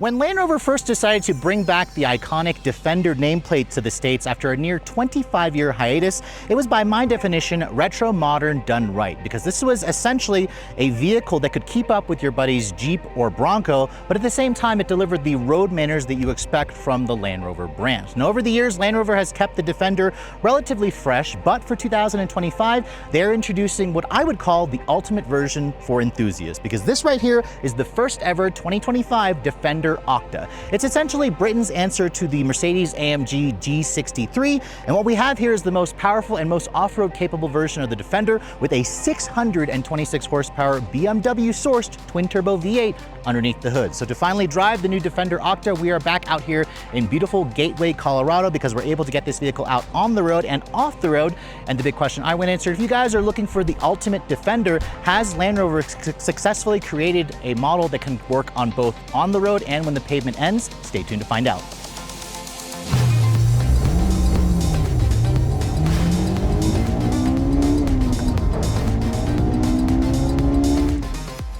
When Land Rover first decided to bring back the iconic Defender nameplate to the States after a near 25-year hiatus, it was by my definition retro modern done right, because this was essentially a vehicle that could keep up with your buddy's Jeep or Bronco, but at the same time it delivered the road manners that you expect from the Land Rover brand. Now over the years, Land Rover has kept the Defender relatively fresh, but for 2025, they're introducing what I would call the ultimate version for enthusiasts, because this right here is the first ever 2025 Defender Octa. It's essentially Britain's answer to the Mercedes-AMG G63, and what we have here is the most powerful and most off-road capable version of the Defender with a 626 horsepower BMW-sourced twin-turbo V8 underneath the hood. So to finally drive the new Defender Octa, we are back out here in beautiful Gateway, Colorado, because we're able to get this vehicle out on the road and off the road. And the big question I want to answer, if you guys are looking for the ultimate Defender, has Land Rover successfully created a model that can work on both on the road and when the pavement ends? Stay tuned to find out.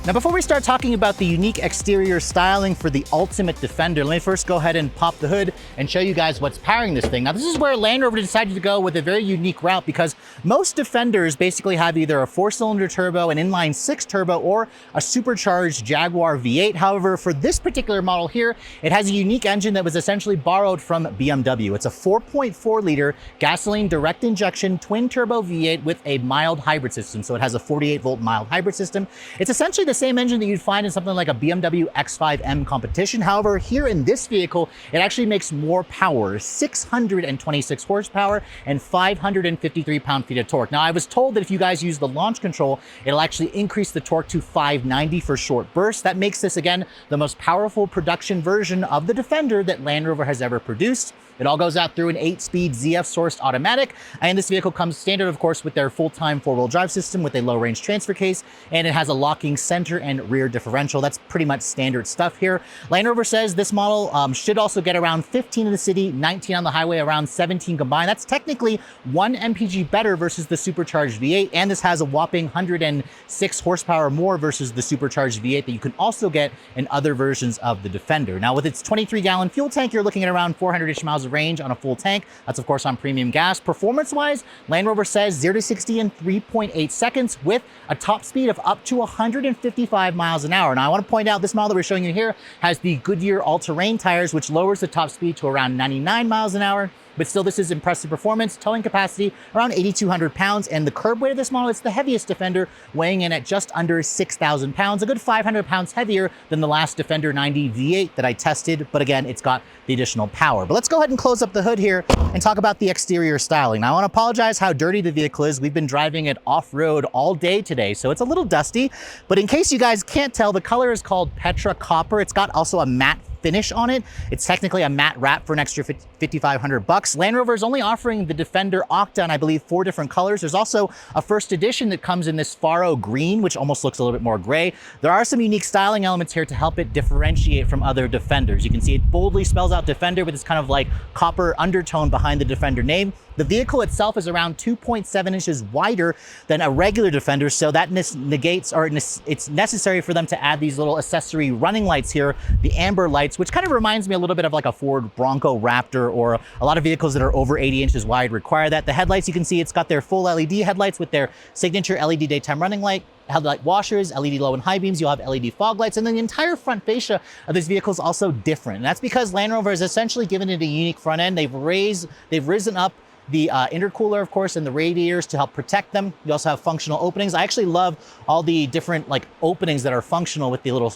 Now, before we start talking about the unique exterior styling for the ultimate Defender, let me first go ahead and pop the hood and show you guys what's powering this thing. Now, this is where Land Rover decided to go with a very unique route, because most Defenders basically have either a 4-cylinder turbo, an inline-6 turbo, or a supercharged Jaguar V8. However, for this particular model here, it has a unique engine that was essentially borrowed from BMW. It's a 4.4-liter gasoline direct injection twin-turbo V8 with a mild hybrid system. So it has a 48-volt mild hybrid system. It's essentially the same engine that you'd find in something like a BMW X5M competition. However, here in this vehicle, it actually makes more power, 626 horsepower and 553 pound-feet of torque. Now, I was told that if you guys use the launch control, it'll actually increase the torque to 590 for short bursts. That makes this, again, the most powerful production version of the Defender that Land Rover has ever produced. It all goes out through an 8-speed ZF-sourced automatic, and this vehicle comes standard, of course, with their full-time 4-wheel drive system with a low-range transfer case, and it has a locking center and rear differential. That's pretty much standard stuff here. Land Rover says this model should also get around 15 in the city, 19 on the highway, around 17 combined. That's technically 1 mpg better versus the supercharged V8, and this has a whopping 106 horsepower more versus the supercharged V8 that you can also get in other versions of the Defender. Now, with its 23-gallon fuel tank, you're looking at around 400-ish miles of range on a full tank. That's, of course, on premium gas. Performance-wise, Land Rover says 0 to 60 in 3.8 seconds with a top speed of up to 155 miles an hour. Now, I want to point out this model that we're showing you here has the Goodyear all-terrain tires, which lowers the top speed to around 99 miles an hour. But still, this is impressive performance. Towing capacity around 8,200 pounds, and the curb weight of this model, it's the heaviest Defender, weighing in at just under 6,000 pounds, a good 500 pounds heavier than the last Defender 90 V8 that I tested. But again, it's got the additional power. But let's go ahead and close up the hood here and talk about the exterior styling. Now, I want to apologize how dirty the vehicle is. We've been driving it off-road all day today, so it's a little dusty. But in case you guys can't tell, the color is called Petra Copper. It's got also a matte finish on it. It's technically a matte wrap for an extra $5,500. Land Rover is only offering the Defender Octa in, I believe, 4 different colors. There's also a first edition that comes in this Faro green, which almost looks a little bit more gray. There are some unique styling elements here to help it differentiate from other Defenders. You can see it boldly spells out Defender with this kind of like copper undertone behind the Defender name. The vehicle itself is around 2.7 inches wider than a regular Defender, so that negates, or it's necessary for them to add these little accessory running lights here, the amber lights, which kind of reminds me a little bit of like a Ford Bronco Raptor, or a lot of vehicles that are over 80 inches wide require that. The headlights, you can see it's got their full LED headlights with their signature LED daytime running light, headlight washers, LED low and high beams, you'll have LED fog lights, and then the entire front fascia of this vehicle is also different. And that's because Land Rover has essentially given it a unique front end. They've risen up the intercooler, of course, and the radiators to help protect them. You also have functional openings. I actually love all the different like openings that are functional with the little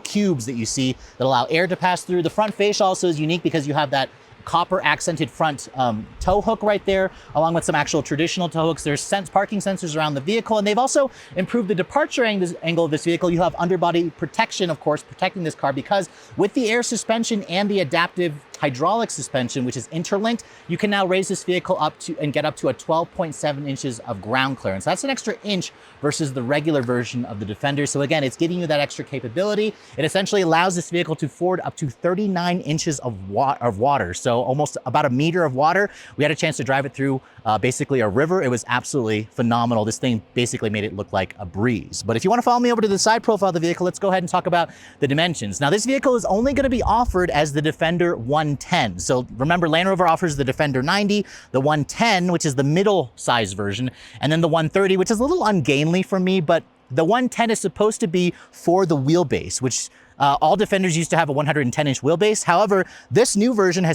cubes that you see that allow air to pass through. The front fascia also is unique because you have that copper accented front tow hook right there, along with some actual traditional tow hooks. There's parking sensors around the vehicle, and they've also improved the departure angle of this vehicle. You have underbody protection, of course, protecting this car, because with the air suspension and the adaptive hydraulic suspension, which is interlinked, you can now raise this vehicle up to and get up to a 12.7 inches of ground clearance. That's an extra inch versus the regular version of the Defender. So again, it's giving you that extra capability. It essentially allows this vehicle to ford up to 39 inches of water. So so almost about a meter of water. We had a chance to drive it through basically a river. It was absolutely phenomenal. This thing basically made it look like a breeze. But if you want to follow me over to the side profile of the vehicle, let's go ahead and talk about the dimensions. Now, this vehicle is only going to be offered as the Defender 110. So remember, Land Rover offers the Defender 90, the 110, which is the middle size version, and then the 130, which is a little ungainly for me, but the 110 is supposed to be for the wheelbase, which all Defenders used to have a 110-inch wheelbase. However, this new version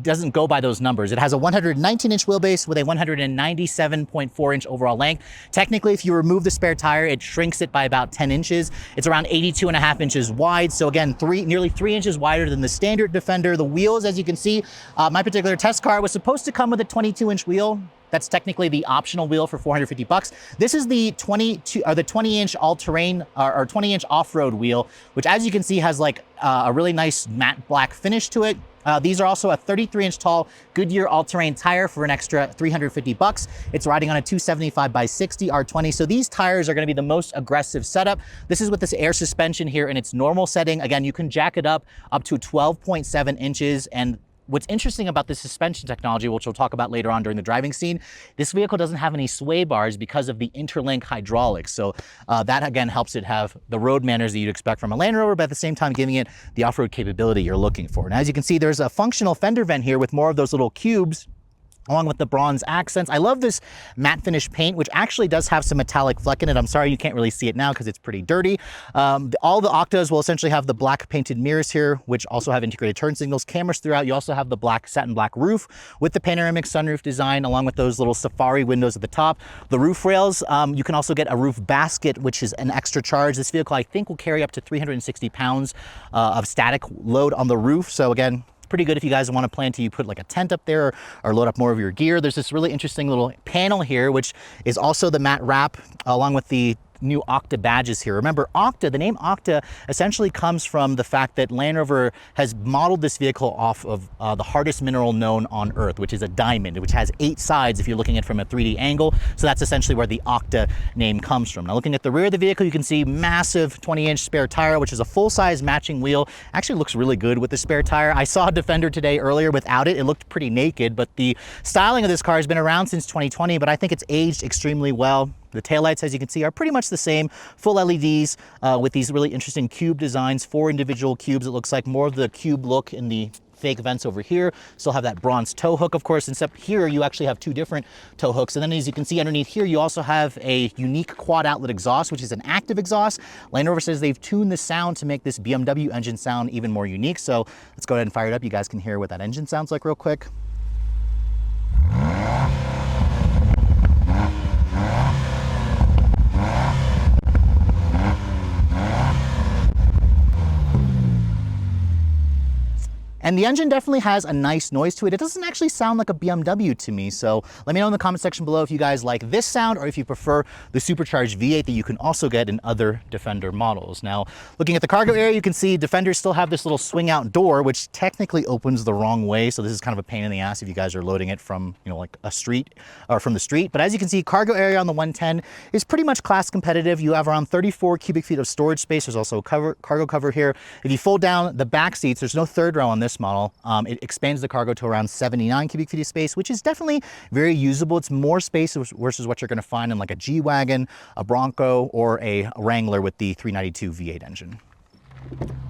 doesn't go by those numbers. It has a 119-inch wheelbase with a 197.4-inch overall length. Technically, if you remove the spare tire, it shrinks it by about 10 inches. It's around 82.5 inches wide. So again, nearly 3 inches wider than the standard Defender. The wheels, as you can see, my particular test car was supposed to come with a 22-inch wheel. That's technically the optional wheel for $450. This is the 20-inch all-terrain or 20-inch off-road wheel, which, as you can see, has like a really nice matte black finish to it. These are also a 33-inch tall Goodyear all-terrain tire for an extra $350. It's riding on a 275/60 R20. So these tires are going to be the most aggressive setup. This is with this air suspension here in its normal setting. Again, you can jack it up to 12.7 inches. And what's interesting about this suspension technology, which we'll talk about later on during the driving scene, this vehicle doesn't have any sway bars because of the interlink hydraulics. So that again helps it have the road manners that you'd expect from a Land Rover, but at the same time giving it the off-road capability you're looking for. And as you can see, there's a functional fender vent here with more of those little cubes along with the bronze accents. I love this matte finish paint, which actually does have some metallic fleck in it. I'm sorry you can't really see it now because it's pretty dirty. All the Octas will essentially have the black painted mirrors here, which also have integrated turn signals, cameras throughout. You also have the black satin black roof with the panoramic sunroof design, along with those little safari windows at the top. The roof rails, you can also get a roof basket, which is an extra charge. This vehicle, I think, will carry up to 360 pounds of static load on the roof. So again, pretty good if you guys want to plan to put like a tent up there or load up more of your gear. There's this really interesting little panel here, which is also the matte wrap along with the new Octa badges here. Remember, Octa, the name Octa essentially comes from the fact that Land Rover has modeled this vehicle off of the hardest mineral known on Earth, which is a diamond, which has 8 sides if you're looking at it from a 3D angle. So that's essentially where the Octa name comes from. Now, looking at the rear of the vehicle, you can see massive 20-inch spare tire, which is a full-size matching wheel. Actually looks really good with the spare tire. I saw a Defender today earlier without it. It looked pretty naked, but the styling of this car has been around since 2020, but I think it's aged extremely well. The taillights, as you can see, are pretty much the same, full LEDs with these really interesting cube designs, 4 individual cubes. It looks like more of the cube look in the fake vents over here. Still have that bronze tow hook, of course, except here you actually have 2 different tow hooks. And then as you can see underneath here, you also have a unique quad outlet exhaust, which is an active exhaust. Land Rover says they've tuned the sound to make this BMW engine sound even more unique. So let's go ahead and fire it up. You guys can hear what that engine sounds like real quick. And the engine definitely has a nice noise to it. It doesn't actually sound like a BMW to me. So let me know in the comment section below if you guys like this sound or if you prefer the supercharged V8 that you can also get in other Defender models. Now, looking at the cargo area, you can see Defenders still have this little swing out door, which technically opens the wrong way. So this is kind of a pain in the ass if you guys are loading it from, like a street or from the street. But as you can see, cargo area on the 110 is pretty much class competitive. You have around 34 cubic feet of storage space. There's also a cargo cover here. If you fold down the back seats, there's no third row on this model. It expands the cargo to around 79 cubic feet of space, which is definitely very usable. It's more space versus what you're going to find in like a G-Wagon, a Bronco, or a Wrangler with the 392 V8 engine.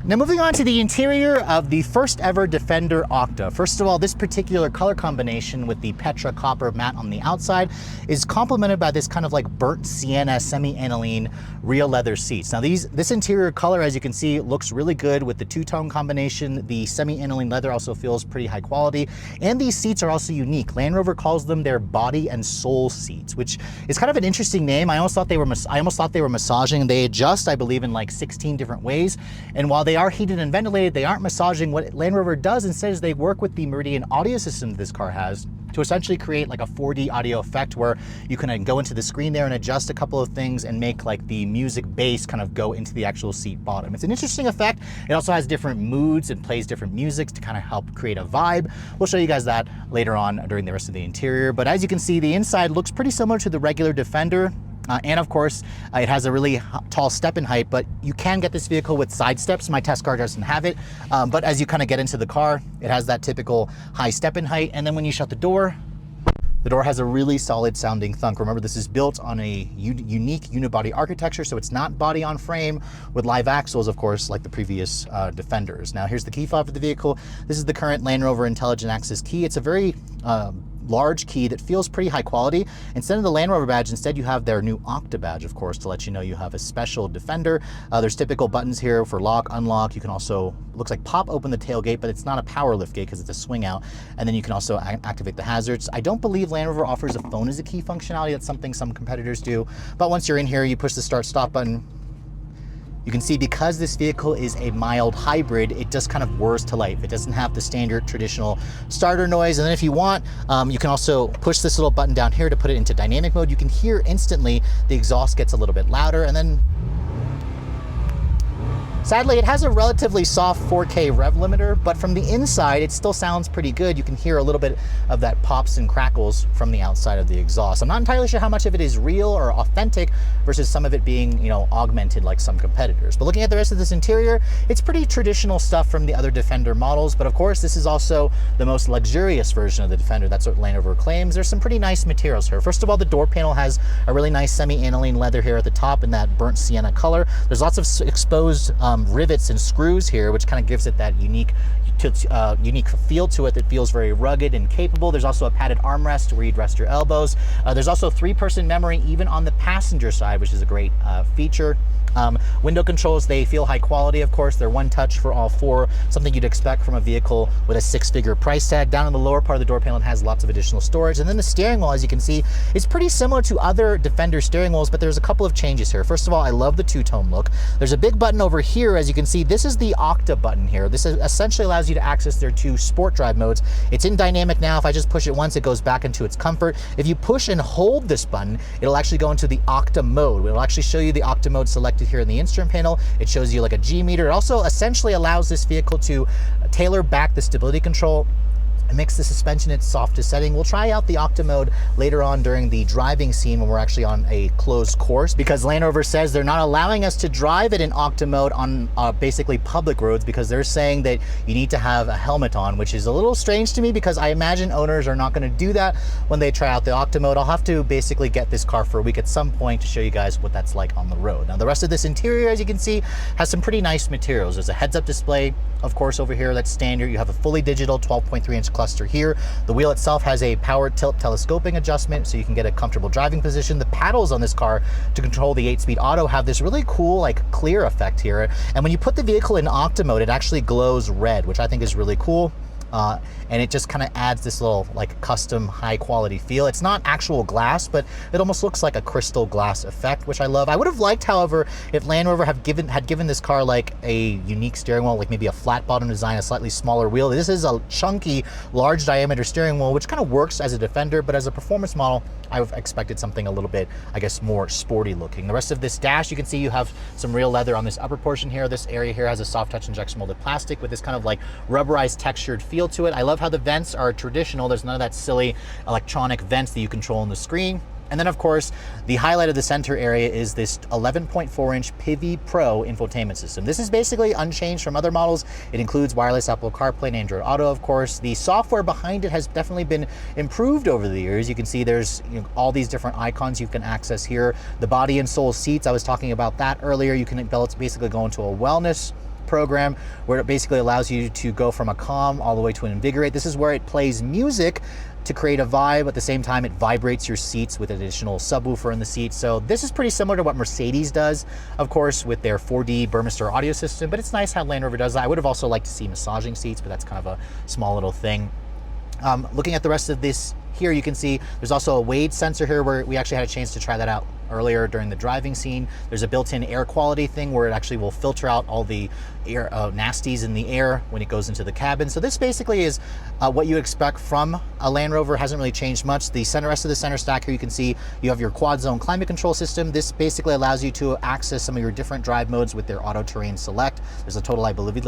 Now moving on to the interior of the first ever Defender Octa. First of all, this particular color combination with the Petra copper matte on the outside is complemented by this kind of like burnt sienna semi-aniline real leather seats. Now this interior color, as you can see, looks really good with the two-tone combination. The semi-aniline leather also feels pretty high quality, and these seats are also unique. Land Rover calls them their body and soul seats, which is kind of an interesting name. I almost thought they were massaging. They adjust, I believe, in like 16 different ways. And while they are heated and ventilated, they aren't massaging. What Land Rover does instead is they work with the Meridian audio system that this car has to essentially create like a 4D audio effect where you can go into the screen there and adjust a couple of things and make like the music bass kind of go into the actual seat bottom. It's an interesting effect. It also has different moods and plays different music to kind of help create a vibe. We'll show you guys that later on during the rest of the interior. But as you can see, the inside looks pretty similar to the regular Defender. And of course, it has a really tall step-in height, but you can get this vehicle with side steps. My test car doesn't have it, but as you kind of get into the car, it has that typical high step-in height. And then when you shut the door has a really solid sounding thunk. Remember, this is built on a unique unibody architecture, so it's not body on frame with live axles, of course, like the previous Defenders. Now, here's the key fob for the vehicle. This is the current Land Rover Intelligent Access key. It's a very large key that feels pretty high quality. Instead of the Land Rover badge, instead you have their new Octa badge, of course, to let you know you have a special Defender. There's typical buttons here for lock, unlock. You can also, looks like, pop open the tailgate, but it's not a power lift gate because it's a swing out. And then you can also activate the hazards. I don't believe Land Rover offers a phone as a key functionality. That's something some competitors do. But once you're in here, you push the start stop button. You can see, because this vehicle is a mild hybrid, it just kind of whirs to life. It doesn't have the standard traditional starter noise. And then if you want, you can also push this little button down here to put it into dynamic mode. You can hear instantly the exhaust gets a little bit louder. And then sadly, it has a relatively soft 4K rev limiter, but from the inside, it still sounds pretty good. You can hear a little bit of that pops and crackles from the outside of the exhaust. I'm not entirely sure how much of it is real or authentic versus some of it being, you know, augmented like some competitors. But looking at the rest of this interior, it's pretty traditional stuff from the other Defender models. But of course, this is also the most luxurious version of the Defender. That's what Land Rover claims. There's some pretty nice materials here. First of all, the door panel has a really nice semi-aniline leather here at the top in that burnt sienna color. There's lots of exposed rivets and screws here, which kind of gives it that unique feel to it that feels very rugged and capable. There's also a padded armrest where you'd rest your elbows. There's also 3-person memory even on the passenger side, which is a great feature. Window controls, they feel high quality, of course. They're one touch for all 4, something you'd expect from a vehicle with a 6-figure price tag. Down in the lower part of the door panel, it has lots of additional storage. And then the steering wheel, as you can see, is pretty similar to other Defender steering wheels, but there's a couple of changes here. First of all, I love the two-tone look. There's a big button over here, as you can see. This is the Octa button here. This essentially allows you to access their 2 sport drive modes. It's in dynamic now. If I just push it once, it goes back into its comfort. If you push and hold this button, it'll actually go into the Octa mode. It'll actually show you the Octa mode selected here in the instrument panel. It shows you like a G meter. It also essentially allows this vehicle to tailor back the stability control and mix the suspension its softest setting. We'll try out the Octa mode later on during the driving scene when we're actually on a closed course, because Land Rover says they're not allowing us to drive it in Octa mode on basically public roads, because they're saying that you need to have a helmet on, which is a little strange to me because I imagine owners are not going to do that when they try out the Octa mode. I'll have to basically get this car for a week at some point to show you guys what that's like on the road. Now, the rest of this interior, as you can see, has some pretty nice materials. There's a heads-up display, of course, over here. That's standard. You have a fully digital 12.3-inch cluster here. The wheel itself has a power tilt telescoping adjustment, so you can get a comfortable driving position. The paddles on this car to control the 8-speed auto have this really cool, like, clear effect here. And when you put the vehicle in Octa mode, it actually glows red, which I think is really cool. And it just kind of adds this little like custom high quality feel. It's not actual glass, but it almost looks like a crystal glass effect, which I love. I would have liked, however, if Land Rover had given this car like a unique steering wheel, like maybe a flat bottom design, a slightly smaller wheel. This is a chunky, large diameter steering wheel, which kind of works as a Defender, but as a performance model, I've expected something a little bit, I guess, more sporty looking. The rest of this dash, you can see you have some real leather on this upper portion here. This area here has a soft touch injection molded plastic with this kind of like rubberized textured feel to it. I love how the vents are traditional. There's none of that silly electronic vents that you control on the screen. And then, of course, the highlight of the center area is this 11.4-inch Pivi Pro infotainment system. This is basically unchanged from other models. It includes wireless Apple CarPlay and Android Auto, of course. The software behind it has definitely been improved over the years. You can see there's all these different icons you can access here. The body and soul seats, I was talking about that earlier. You can basically go into a wellness program where it basically allows you to go from a calm all the way to an invigorate. This is where it plays music to create a vibe. At the same time, it vibrates your seats with an additional subwoofer in the seat. So this is pretty similar to what Mercedes does, of course, with their 4D Burmester audio system, but it's nice how Land Rover does that. I would have also liked to see massaging seats, but that's kind of a small little thing. Looking at the rest of this here, you can see there's also a weight sensor here where we actually had a chance to try that out earlier during the driving scene. There's a built-in air quality thing where it actually will filter out all the air nasties in the air when it goes into the cabin. So this basically is what you expect from a Land Rover. Hasn't really changed much. The rest of the center stack here, you can see you have your quad zone climate control system. This basically allows you to access some of your different drive modes with their auto terrain select. There's a total, I believe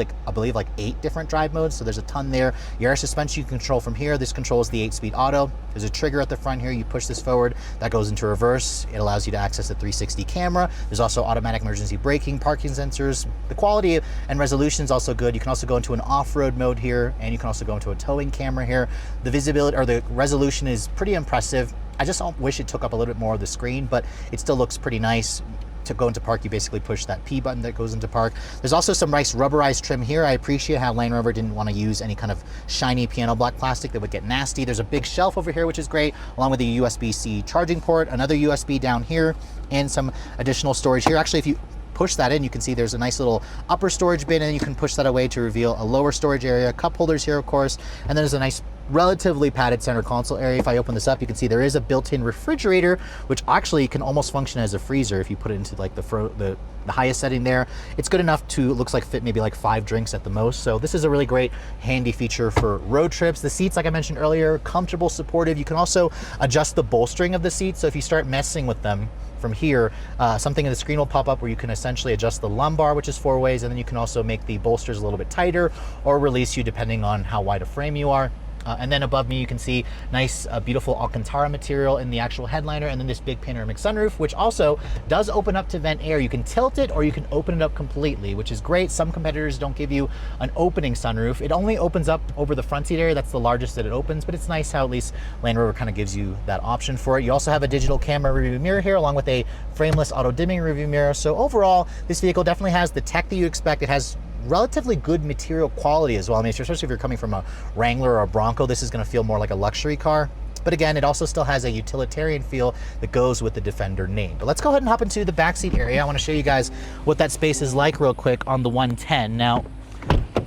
like 8 different drive modes, so there's a ton there. Your air suspension you can control from here. This controls the 8-speed auto. There's a trigger at the front here. You push this forward, that goes into reverse. It allows you to access the 360 camera. There's also automatic emergency braking, parking sensors. The quality and resolution is also good. You can also go into an off-road mode here, and you can also go into a towing camera here. The visibility or the resolution is pretty impressive. I just wish it took up a little bit more of the screen, but it still looks pretty nice. To go into park, you basically push that P button that goes into park. There's also some nice rubberized trim here. I appreciate how Land Rover didn't want to use any kind of shiny piano black plastic that would get nasty. There's a big shelf over here, which is great, along with a USB-C charging port, another USB down here, and some additional storage here. Actually, if you push that in, you can see there's a nice little upper storage bin, and you can push that away to reveal a lower storage area. Cup holders here, of course, and then there's a nice relatively padded center console area. If I open this up, you can see there is a built-in refrigerator, which actually can almost function as a freezer if you put it into like the highest setting there. It's good enough to, looks like fit maybe like 5 drinks at the most. So this is a really great handy feature for road trips. The seats, like I mentioned earlier, comfortable, supportive. You can also adjust the bolstering of the seats. So if you start messing with them from here, something in the screen will pop up where you can essentially adjust the lumbar, which is 4 ways, and then you can also make the bolsters a little bit tighter or release you depending on how wide a frame you are. And then above me, you can see nice, beautiful Alcantara material in the actual headliner, and then this big panoramic sunroof, which also does open up to vent air. You can tilt it or you can open it up completely, which is great. Some competitors don't give you an opening sunroof. It only opens up over the front seat area. That's the largest that it opens, but it's nice how at least Land Rover kind of gives you that option for it. You also have a digital camera rearview mirror here, along with a frameless auto dimming rearview mirror. So overall, this vehicle definitely has the tech that you expect. It has relatively good material quality as well. I mean, especially if you're coming from a Wrangler or a Bronco, this is going to feel more like a luxury car. But again, it also still has a utilitarian feel that goes with the Defender name. But let's go ahead and hop into the backseat area. I want to show you guys what that space is like real quick on the 110. Now,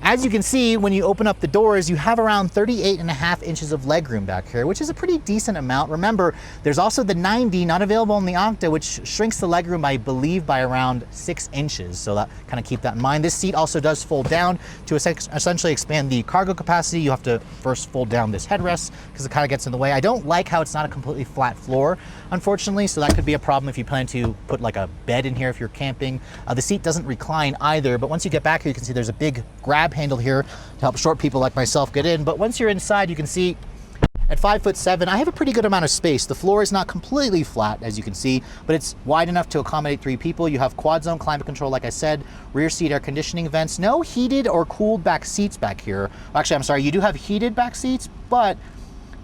as you can see, when you open up the doors, you have around 38.5 inches of legroom back here, which is a pretty decent amount. Remember, there's also the 90, not available in the Octa, which shrinks the legroom, I believe, by around 6 inches. So that kind of keep that in mind. This seat also does fold down to essentially expand the cargo capacity. You have to first fold down this headrest because it kind of gets in the way. I don't like how it's not a completely flat floor, unfortunately, so that could be a problem if you plan to put like a bed in here if you're camping. The seat doesn't recline either, but once you get back here, you can see there's a big grab handle here to help short people like myself get in. But once you're inside, you can see at 5'7", I have a pretty good amount of space. The floor is not completely flat, as you can see, but it's wide enough to accommodate 3 people. You have quad zone climate control, like I said, rear seat air conditioning vents, no heated or cooled back seats back here. Actually, I'm sorry, you do have heated back seats, but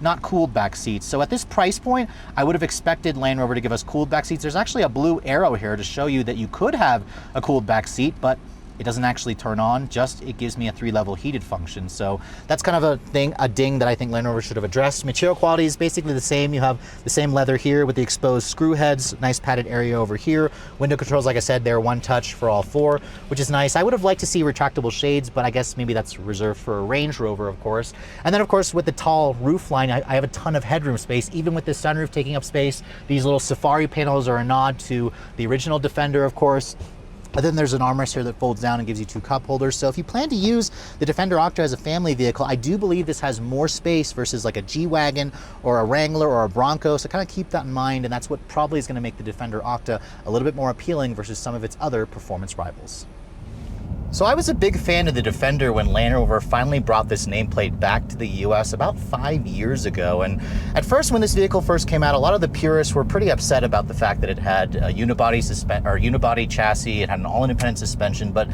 not cooled back seats. So at this price point, I would have expected Land Rover to give us cooled back seats. There's actually a blue arrow here to show you that you could have a cooled back seat, but it doesn't actually turn on, just it gives me a 3-level heated function. So that's kind of a ding that I think Land Rover should have addressed. Material quality is basically the same. You have the same leather here with the exposed screw heads, nice padded area over here. Window controls, like I said, they're one touch for all 4, which is nice. I would have liked to see retractable shades, but I guess maybe that's reserved for a Range Rover, of course. And then, of course, with the tall roof line, I have a ton of headroom space, even with the sunroof taking up space. These little Safari panels are a nod to the original Defender, of course. And then there's an armrest here that folds down and gives you 2 cup holders. So if you plan to use the Defender Octa as a family vehicle, I do believe this has more space versus like a G-Wagon or a Wrangler or a Bronco. So kind of keep that in mind, and that's what probably is going to make the Defender Octa a little bit more appealing versus some of its other performance rivals. So I was a big fan of the Defender when Land Rover finally brought this nameplate back to the US about 5 years ago. And at first, when this vehicle first came out, a lot of the purists were pretty upset about the fact that it had a unibody chassis, it had an all-independent suspension, but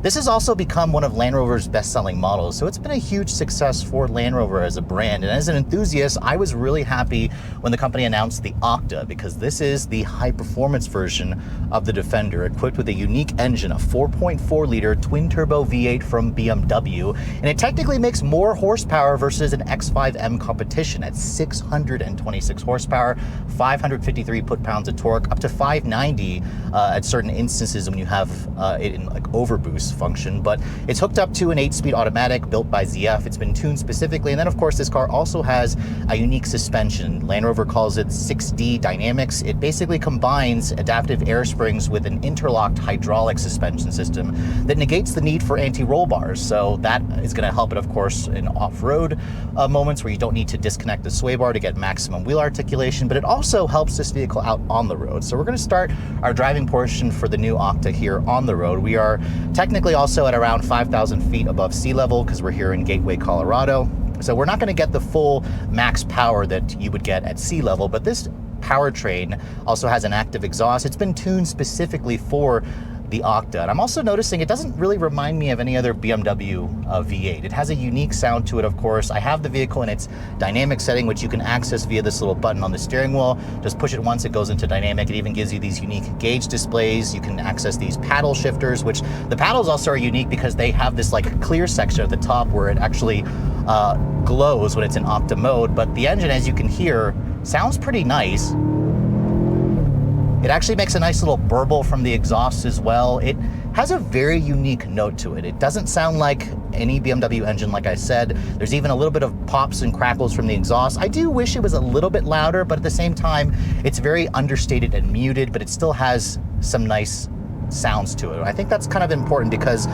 this has also become one of Land Rover's best-selling models. So it's been a huge success for Land Rover as a brand. And as an enthusiast, I was really happy when the company announced the Octa, because this is the high-performance version of the Defender, equipped with a unique engine, a 4.4-liter twin-turbo V8 from BMW, and it technically makes more horsepower versus an X5M competition at 626 horsepower, 553 foot-pounds of torque, up to 590 at certain instances when you have it in like overboost function. But it's hooked up to an 8-speed automatic built by ZF. It's been tuned specifically, and then of course this car also has a unique suspension. Land Rover calls it 6D Dynamics. It basically combines adaptive air springs with an interlocked hydraulic suspension system that negates the need for anti-roll bars. So that is going to help it, of course, in off-road moments where you don't need to disconnect the sway bar to get maximum wheel articulation, but it also helps this vehicle out on the road. So we're going to start our driving portion for the new Octa here on the road. We are technically also at around 5,000 feet above sea level because we're here in Gateway, Colorado. So we're not going to get the full max power that you would get at sea level, but this powertrain, also has an active exhaust. It's been tuned specifically for the Octa. And I'm also noticing it doesn't really remind me of any other BMW V8. It has a unique sound to it, of course. I have the vehicle in its dynamic setting, which you can access via this little button on the steering wheel. Just push it once, it goes into dynamic. It even gives you these unique gauge displays. You can access these paddle shifters, which the paddles also are unique because they have this like clear section at the top where it actually glows when it's in Octa mode. But the engine, as you can hear, sounds pretty nice. It actually makes a nice little burble from the exhaust as well. It has a very unique note to it. It doesn't sound like any BMW engine, like I said. There's even a little bit of pops and crackles from the exhaust. I do wish it was a little bit louder, but at the same time, it's very understated and muted, but it still has some nice sounds to it. I think that's kind of important because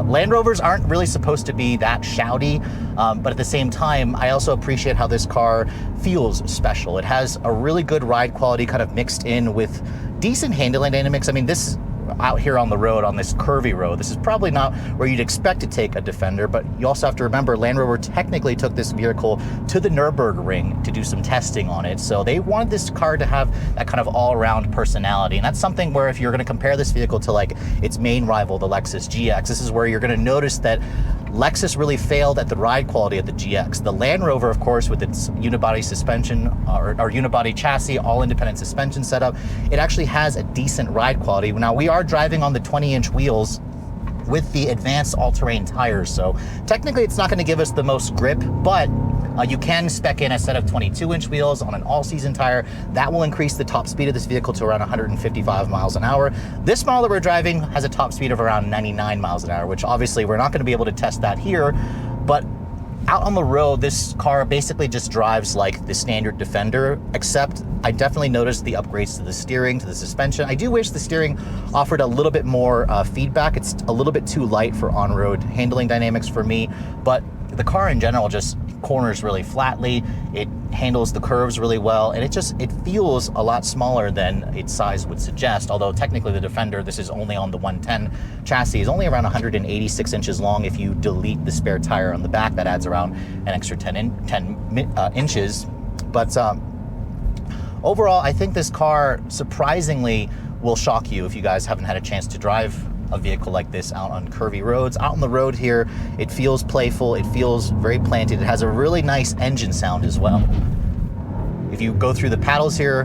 Land Rovers aren't really supposed to be that shouty, but at the same time, I also appreciate how this car feels special. It has a really good ride quality kind of mixed in with decent handling dynamics. I mean, this out here on the road, on this curvy road, this is probably not where you'd expect to take a Defender, but you also have to remember Land Rover technically took this vehicle to the Nürburgring to do some testing on it. So they wanted this car to have that kind of all-around personality. And that's something where if you're going to compare this vehicle to like its main rival, the Lexus GX, this is where you're going to notice that Lexus really failed at the ride quality of the GX. The Land Rover, of course, with its unibody suspension or unibody chassis, all independent suspension setup, it actually has a decent ride quality. Now, we are driving on the 20-inch wheels with the advanced all-terrain tires, so technically it's not going to give us the most grip, but you can spec in a set of 22-inch wheels on an all-season tire. That will increase the top speed of this vehicle to around 155 miles an hour. This model that we're driving has a top speed of around 99 miles an hour, which obviously we're not going to be able to test that here, but out on the road, this car basically just drives like the standard Defender, except I definitely noticed the upgrades to the steering, to the suspension. I do wish the steering offered a little bit more feedback. It's a little bit too light for on-road handling dynamics for me, but the car in general just corners really flatly. It handles the curves really well, and it feels a lot smaller than its size would suggest, although technically the Defender, this is only on the 110 chassis, is only around 186 inches long. If you delete the spare tire on the back, that adds around an extra 10 inches. But overall, I think this car surprisingly will shock you if you guys haven't had a chance to drive a vehicle like this out on curvy roads. Out on the road here, it feels playful, it feels very planted, it has a really nice engine sound as well. If you go through the paddles here,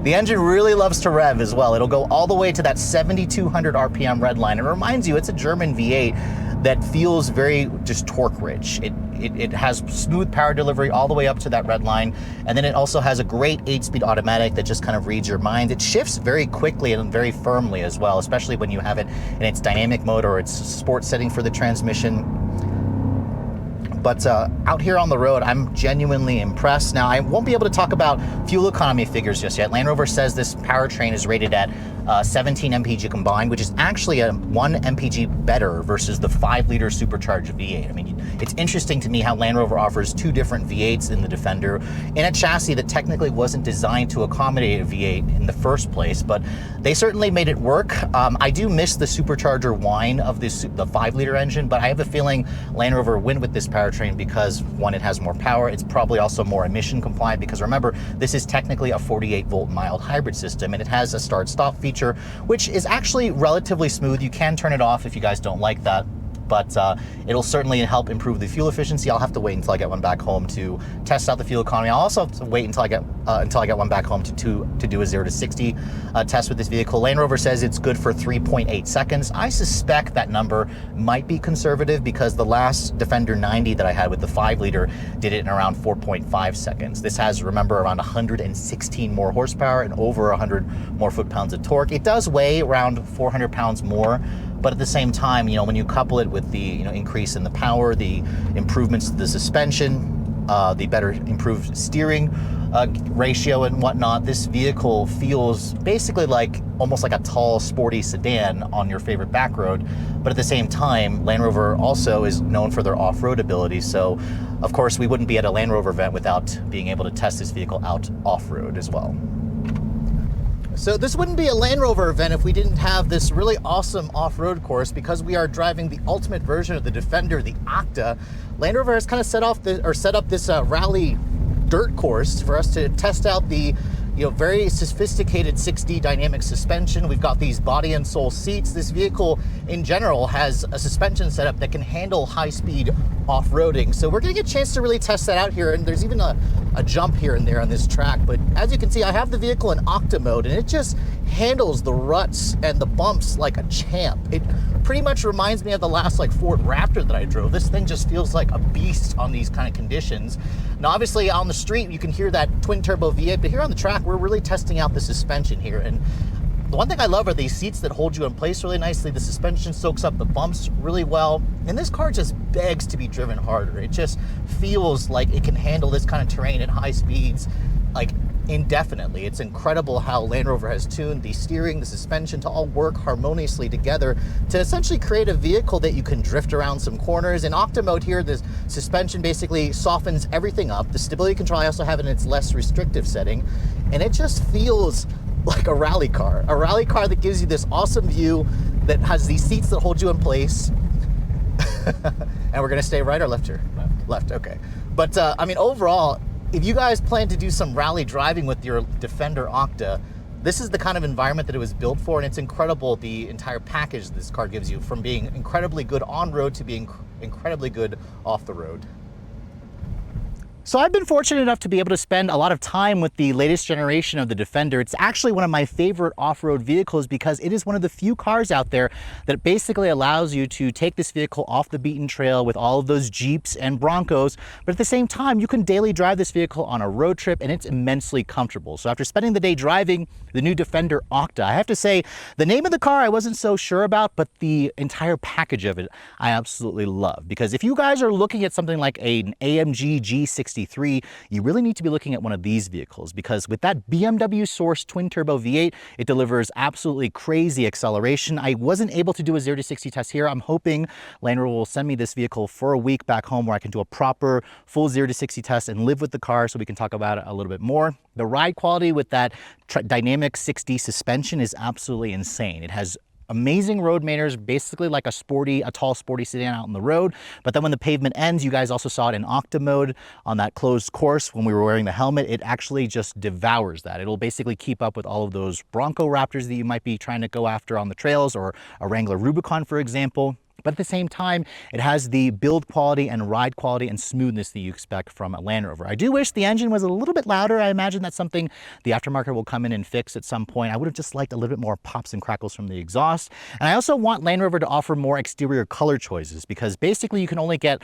the engine really loves to rev as well. It'll go all the way to that 7,200 RPM Redline. It reminds you, it's a German V8 that feels very just torque rich. It has smooth power delivery all the way up to that Redline, and then it also has a great 8-speed automatic that just kind of reads your mind. It shifts very quickly and very firmly as well, especially when you have it in its dynamic mode or its sports setting for the transmission. But out here on the road, I'm genuinely impressed. Now, I won't be able to talk about fuel economy figures just yet. Land Rover says this powertrain is rated at 17 mpg combined, which is actually a 1 mpg better versus the 5-liter supercharged V8. I mean, it's interesting to me how Land Rover offers two different V8s in the Defender in a chassis that technically wasn't designed to accommodate a V8 in the first place, but they certainly made it work. I do miss the supercharger whine of the 5-liter engine, but I have a feeling Land Rover went with this powertrain because, one, it has more power. It's probably also more emission compliant because, remember, this is technically a 48-volt mild hybrid system, and it has a start-stop feature, which is actually relatively smooth. You can turn it off if you guys don't like that, but it'll certainly help improve the fuel efficiency. I'll have to wait until I get one back home to test out the fuel economy. I'll also have to wait until I get one back home to do a 0 to 60 test with this vehicle. Land Rover says it's good for 3.8 seconds. I suspect that number might be conservative because the last Defender 90 that I had with the 5-liter did it in around 4.5 seconds. This has, remember, around 116 more horsepower and over 100 more foot-pounds of torque. It does weigh around 400 pounds more, but at the same time, when you couple it with the increase in the power, the improvements to the suspension, the better improved steering ratio and whatnot, this vehicle feels basically like almost like a tall, sporty sedan on your favorite back road. But at the same time, Land Rover also is known for their off-road ability. So, of course, we wouldn't be at a Land Rover event without being able to test this vehicle out off-road as well. So this wouldn't be a Land Rover event if we didn't have this really awesome off-road course. Because we are driving the ultimate version of the Defender, the Octa, Land Rover has kind of set up this rally dirt course for us to test out the very sophisticated 6D dynamic suspension. We've got these body and soul seats. This vehicle in general has a suspension setup that can handle high-speed off-roading. So we're gonna get a chance to really test that out here, and there's even a jump here and there on this track. But as you can see, I have the vehicle in Octa mode, and it just handles the ruts and the bumps like a champ. It pretty much reminds me of the last Ford Raptor that I drove. This thing just feels like a beast on these kind of conditions. Now, obviously on the street, you can hear that twin turbo V8, but here on the track, we're really testing out the suspension here. And the one thing I love are these seats that hold you in place really nicely. The suspension soaks up the bumps really well. And this car just begs to be driven harder. It just feels like it can handle this kind of terrain at high speeds, indefinitely. It's incredible how Land Rover has tuned the steering, the suspension to all work harmoniously together to essentially create a vehicle that you can drift around some corners. In Octa mode here, the suspension basically softens everything up. The stability control I also have in its less restrictive setting, and it just feels like a rally car that gives you this awesome view, that has these seats that hold you in place. And we're gonna stay right or left here? Left, okay. But I mean, overall, if you guys plan to do some rally driving with your Defender Octa, this is the kind of environment that it was built for, and it's incredible the entire package this car gives you, from being incredibly good on-road to being incredibly good off the road. So I've been fortunate enough to be able to spend a lot of time with the latest generation of the Defender. It's actually one of my favorite off-road vehicles because it is one of the few cars out there that basically allows you to take this vehicle off the beaten trail with all of those Jeeps and Broncos, but at the same time, you can daily drive this vehicle on a road trip, and it's immensely comfortable. So after spending the day driving the new Defender Octa, I have to say, the name of the car I wasn't so sure about, but the entire package of it I absolutely love. Because if you guys are looking at something like an AMG G63, you really need to be looking at one of these vehicles, because with that BMW sourced twin turbo V8, it delivers absolutely crazy acceleration. I wasn't able to do a 0 to 60 test here. I'm hoping Land Rover will send me this vehicle for a week back home where I can do a proper full 0 to 60 test and live with the car, so we can talk about it a little bit more. The ride quality with that dynamic 6D suspension is absolutely insane. It has amazing road manners, basically like a tall sporty sedan out on the road. But then when the pavement ends, you guys also saw it in Octa mode on that closed course when we were wearing the helmet, it actually just devours that. It'll basically keep up with all of those Bronco Raptors that you might be trying to go after on the trails, or a Wrangler Rubicon, for example. But at the same time, it has the build quality and ride quality and smoothness that you expect from a Land Rover. I do wish the engine was a little bit louder. I imagine that's something the aftermarket will come in and fix at some point. I would have just liked a little bit more pops and crackles from the exhaust. And I also want Land Rover to offer more exterior color choices, because basically you can only get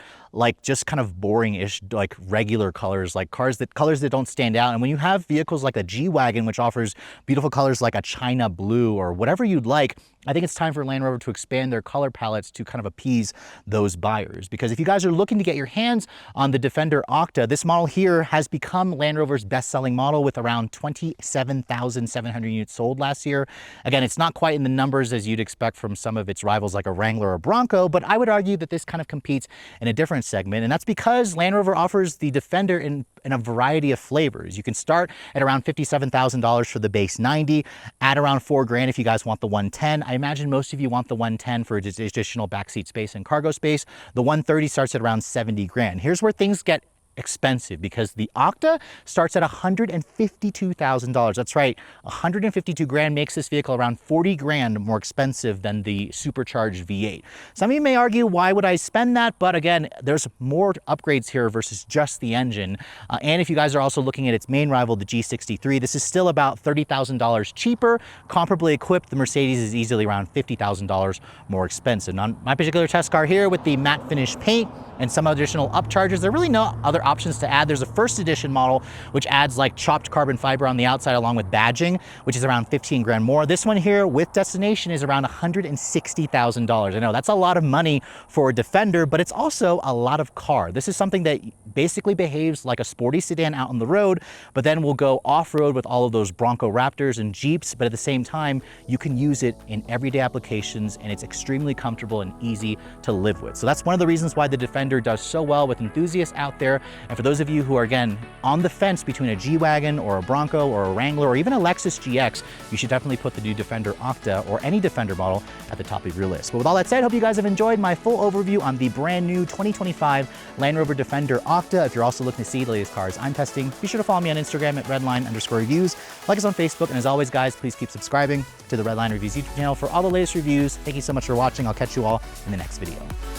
just kind of boring-ish, regular colors, colors that don't stand out. And when you have vehicles like the G-Wagon, which offers beautiful colors like a China blue or whatever you'd like, I think it's time for Land Rover to expand their color palettes to kind of appease those buyers. Because if you guys are looking to get your hands on the Defender Octa, this model here has become Land Rover's best-selling model with around 27,700 units sold last year. Again, it's not quite in the numbers as you'd expect from some of its rivals like a Wrangler or Bronco, but I would argue that this kind of competes in a different segment, and that's because Land Rover offers the Defender in a variety of flavors. You can start at around $57,000 for the base 90, add around $4,000 if you guys want the 110. I imagine most of you want the 110 for additional backseat space and cargo space. The 130 starts at around 70 grand. Here's where things get expensive, because the Octa starts at $152,000. That's right, 152 grand makes this vehicle around 40 grand more expensive than the supercharged V8. Some of you may argue, why would I spend that? But again, there's more upgrades here versus just the engine. And if you guys are also looking at its main rival, the G63, this is still about $30,000 cheaper. Comparably equipped, the Mercedes is easily around $50,000 more expensive. On my particular test car here with the matte finish paint and some additional upcharges, there are really no other options to add. There's a first edition model which adds chopped carbon fiber on the outside along with badging, which is around 15 grand more. This one here with destination is around $160,000. I know that's a lot of money for a Defender, but it's also a lot of car. This is something that basically behaves like a sporty sedan out on the road, but then will go off-road with all of those Bronco Raptors and Jeeps, but at the same time, you can use it in everyday applications, and it's extremely comfortable and easy to live with. So that's one of the reasons why the Defender does so well with enthusiasts out there. And for those of you who are, again, on the fence between a G-Wagon or a Bronco or a Wrangler or even a Lexus GX, you should definitely put the new Defender Octa or any Defender model at the top of your list. But with all that said, hope you guys have enjoyed my full overview on the brand new 2025 Land Rover Defender Octa. If you're also looking to see the latest cars I'm testing, be sure to follow me on Instagram at Redline_reviews. Like us on Facebook, and as always, guys, please keep subscribing to the Redline Reviews YouTube channel for all the latest reviews. Thank you so much for watching. I'll catch you all in the next video.